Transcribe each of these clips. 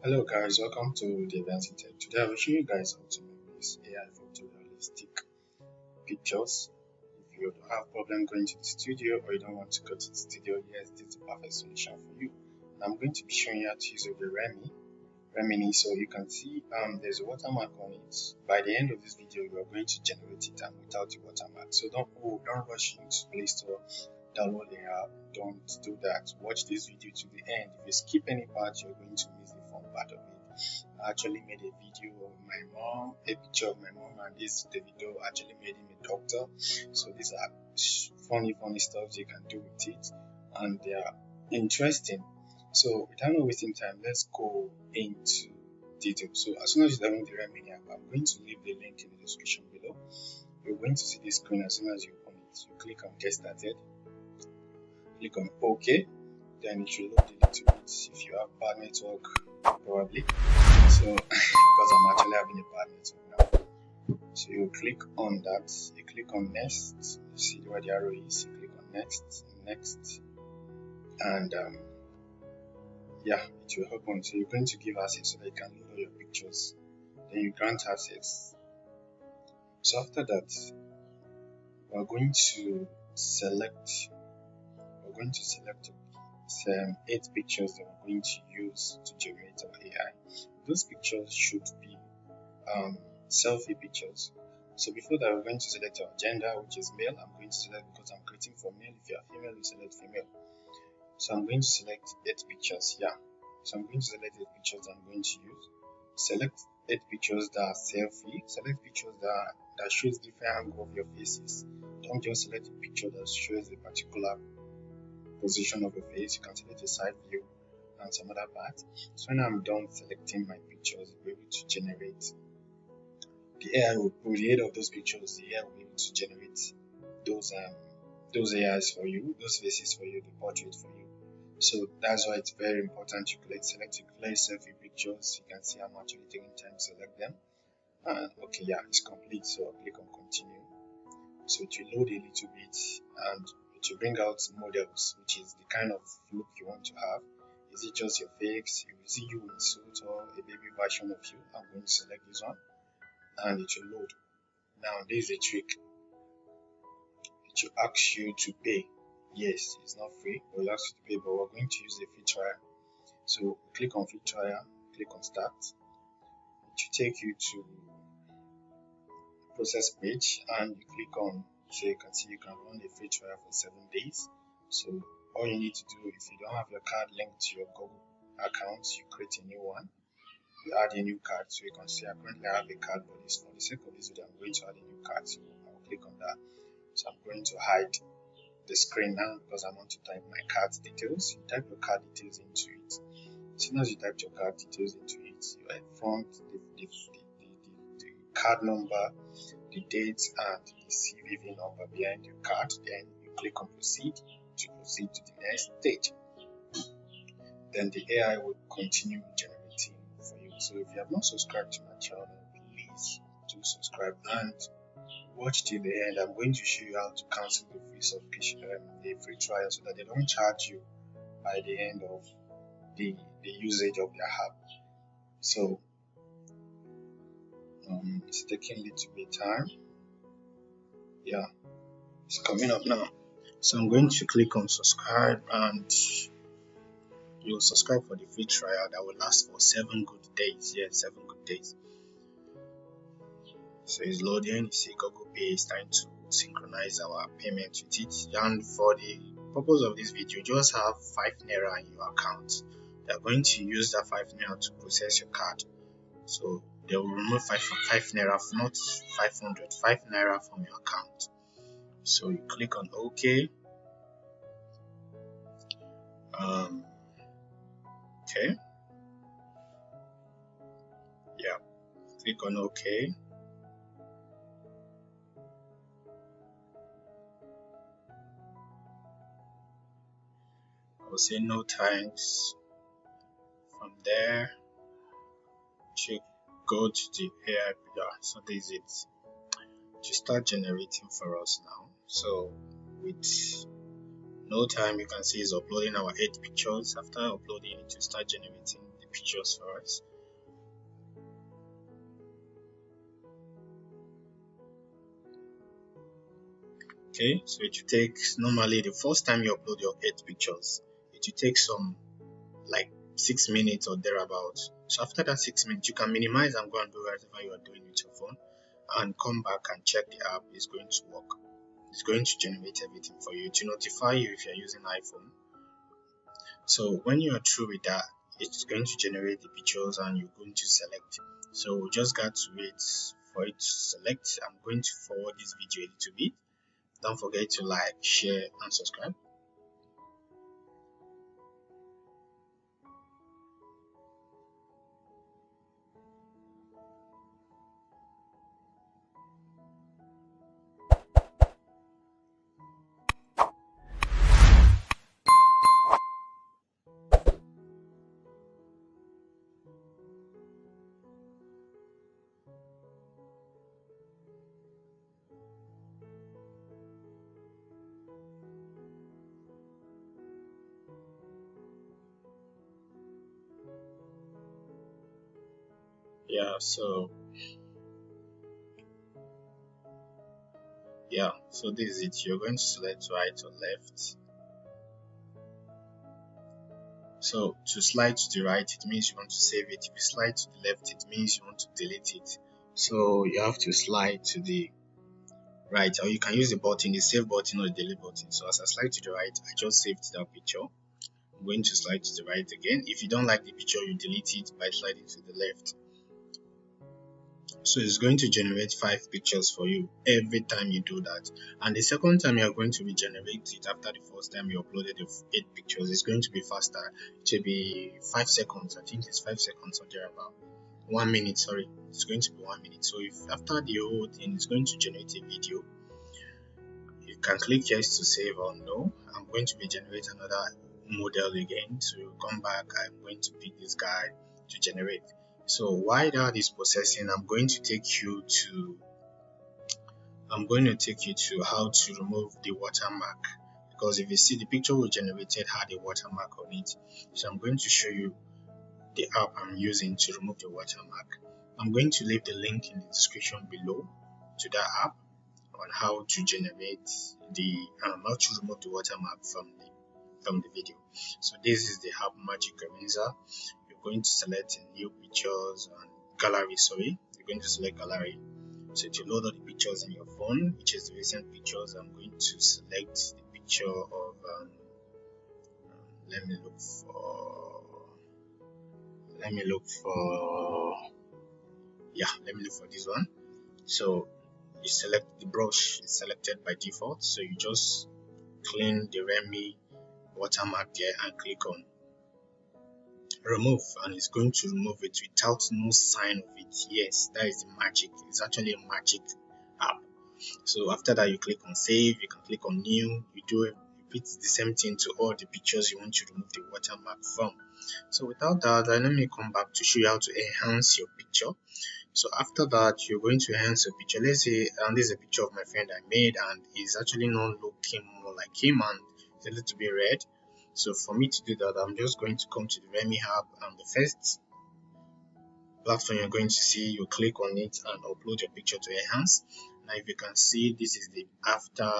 Hello guys, welcome to the Advanced Tech. Today I will show you guys how to make this AI photorealistic pictures. If you don't have problem going to the studio or you don't want to go to the studio, yes, this is the perfect solution for you. And I'm going to be showing you how to use the Remini. So you can see there's a watermark on it. By the end of this video, you are going to generate it and without the watermark. So don't rush into Play Store, download the app. Don't do that. Watch this video to the end. If you skip any part, you're going to miss the fun part of it. I actually made a video of my mom, a picture of my mom, and this video actually made him a doctor. So these are funny stuff you can do with it, and they are interesting. So without no wasting time, let's go into detail. So as soon as you download the Remini app, I'm going to leave the link in the description below. You're going to see this screen as soon as you open it. You click on Get Started, click on OK, then it should load a little bit. If you have bad network, probably. So because I'm actually having a bad network now. So you click on that, you click on Next, you see where the arrow is, you click on Next, and yeah, it will open. So you're going to give access so that you can load all your pictures. Then you grant access. So after that, we're going to select 8 pictures that we're going to use to generate our AI. Those pictures should be selfie pictures. So before that, we're going to select our gender, which is male. I'm going to select because I'm creating for male. If you are female, you select female. So I'm going to select 8 pictures. Yeah. So I'm going to select 8 pictures I'm going to use. Select 8 pictures that are selfie. Select pictures that shows different angle of your faces. Don't just select a picture that shows a particular position of your face. You can select a side view and some other part. So when I'm done selecting my pictures, we'll be able to generate the AI with the aid of those pictures. The AI will be able to generate those AIs for you, those faces for you, the portrait for you. So that's why it's very important to select clear selfie pictures. You can see I'm actually taking time to select them. Okay, yeah, it's complete. So I'll click on continue. So it will load a little bit and it will bring out models, which is the kind of look you want to have. Is it just your face? Is it you in suit or a baby version of you? I'm going to select this one and it will load. Now this is a trick. It will ask you to pay. Yes, it's not free, but it asks you to pay, but we're going to use the free trial. So click on free trial, click on start. It will take you to process page and you click on, so you can see you can run a free trial for 7 days. So all you need to do, if you don't have your card linked to your Google account, you create a new one. You add a new card. So you can see I currently have a card, but for the sake of this video, I'm going to add a new card. So I'll click on that. So I'm going to hide the screen now because I want to type my card details. You type your card details into it. As soon as you type your card details into it, you are in front the card number, the date, and the CVV number behind your card. Then you click on proceed to proceed to the next stage. Then the AI will continue generating for you. So if you have not subscribed to my channel, please do subscribe and watch till the end. I'm going to show you how to cancel the free subscription, the free trial, so that they don't charge you by the end of the usage of their app. So it's taking a little bit time. Yeah, it's coming up now. So I'm going to click on subscribe and you'll subscribe for the free trial that will last for 7 good days. Yeah, 7 good days. So it's loading. You see Google Pay is trying to synchronize our payment with it. And for the purpose of this video, just have 5 naira in your account. They're going to use that 5 naira to process your card. So they will remove 5 naira, not 500, 5 naira from your account. So you click on OK. Okay. Yeah. Click on OK. I will say no thanks. From there, to go to the AI. Yeah, so this is it. To start generating for us now. So with no time, you can see it's uploading our 8 pictures. After uploading it, to start generating the pictures for us. Okay, so it will take, normally the first time you upload your 8 pictures, it will take some like 6 minutes or thereabouts. So after that 6 minutes, you can minimize and go and do whatever you are doing with your phone and come back and check the app is going to work. It's going to generate everything for you to notify you if you're using iPhone. So when you are through with that, it's going to generate the pictures and you're going to select. So we just got to wait for it to select. I'm going to forward this video a little bit. Don't forget to like, share and subscribe. So this is it. You're going to select right or left. So to slide to the right, it means you want to save it. If you slide to the left, it means you want to delete it. So you have to slide to the right, or you can use the button, the save button or the delete button. So as I slide to the right, I just saved that picture. I'm going to slide to the right again. If you don't like the picture, you delete it by sliding to the left. So it's going to generate 5 pictures for you every time you do that. And the second time you are going to regenerate it after the first time you uploaded the 8 pictures, it's going to be faster. It will be 5 seconds. I think it's 5 seconds or thereabout. 1 minute, sorry. It's going to be 1 minute. So if after the whole thing, it's going to generate a video. You can click yes to save or no. I'm going to generate another model again. To come back, I'm going to pick this guy to generate. So while that is processing, I'm going to take you to how to remove the watermark, because if you see the picture we generated had a watermark on it. So I'm going to show you the app I'm using to remove the watermark. I'm going to leave the link in the description below to that app on how to generate the how to remove the watermark from the video. So this is the app Magic Eraser. You're going to select new pictures and gallery. You're going to select gallery. So to load all the pictures in your phone, which is the recent pictures, I'm going to select the picture of let me look for this one. So you select the brush, it's selected by default, so you just clean the Remini watermark there and click on remove, and it's going to remove it without no sign of it. Yes, that is the magic. It's actually a magic app. So after that, you click on save, you can click on new, you do repeat the same thing to all the pictures you want to remove the watermark from. So without that, let me come back to show you how to enhance your picture. So after that, you're going to enhance your picture. Let's say, and this is a picture of my friend I made, and he's actually not looking more like him, and it's a little bit red. So for me to do that, I'm just going to come to the Remini app, and the first platform you're going to see, you click on it and upload your picture to enhance. Now if you can see, this is the after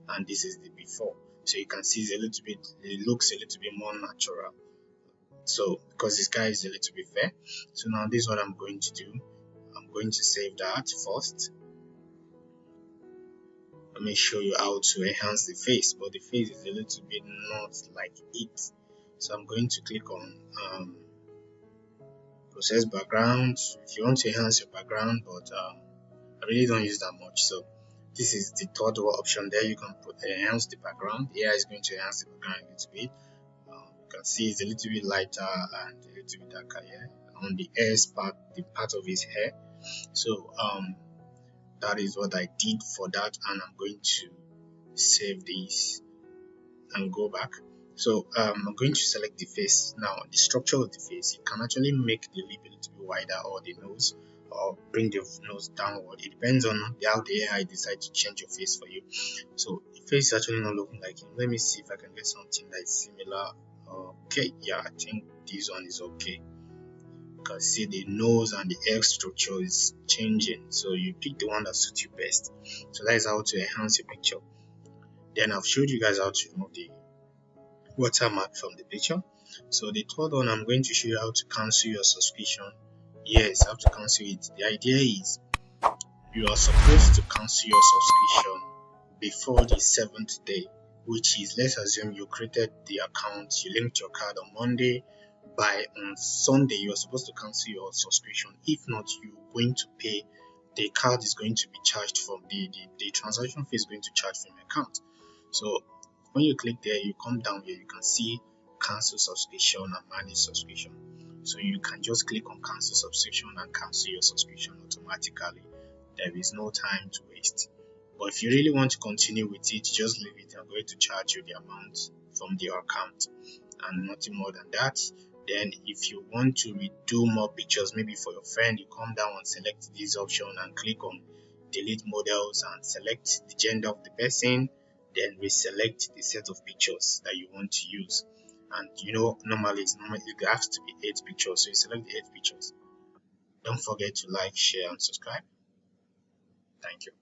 and this is the before. So you can see it looks a little bit more natural. So because this guy is a little bit fair. So now this is what I'm going to do. I'm going to save that first. Let me show you how to enhance the face, but the face is a little bit not like it. So I'm going to click on process background. If you want to enhance your background, but I really don't use that much. So this is the third option there. You can enhance the background. AI is going to enhance the background a little bit. You can see it's a little bit lighter and a little bit darker here on the hair's part, the part of his hair. So that is what I did for that, and I'm going to save this and go back. So I'm going to select the face. Now the structure of the face, you can actually make the lip a little bit wider, or the nose, or bring the nose downward. It depends on how the AI decide to change your face for you. So the face is actually not looking like him. Let me see if I can get something that is similar. Okay, yeah, I think this one is okay. You can see the nose and the hair structure is changing, so you pick the one that suits you best. So that is how to enhance your picture. Then I've showed you guys how to remove the watermark from the picture. So the third one, I'm going to show you how to cancel your subscription. Yes, how to cancel it. The idea is you are supposed to cancel your subscription before the 7th day, which is, let's assume you created the account, you linked your card on Monday. By on Sunday, you are supposed to cancel your subscription. If not, you're going to pay. The card is going to be charged from the transaction fee is going to charge from your account. So when you click there, you come down here, you can see cancel subscription and manage subscription. So you can just click on cancel subscription and cancel your subscription automatically. There is no time to waste. But if you really want to continue with it, just leave it. I'm going to charge you the amount from your account and nothing more than that. Then if you want to redo more pictures, maybe for your friend, you come down and select this option and click on delete models and select the gender of the person, then reselect the set of pictures that you want to use. And normally it has to be 8 pictures, so you select the 8 pictures. Don't forget to like, share and subscribe. Thank you.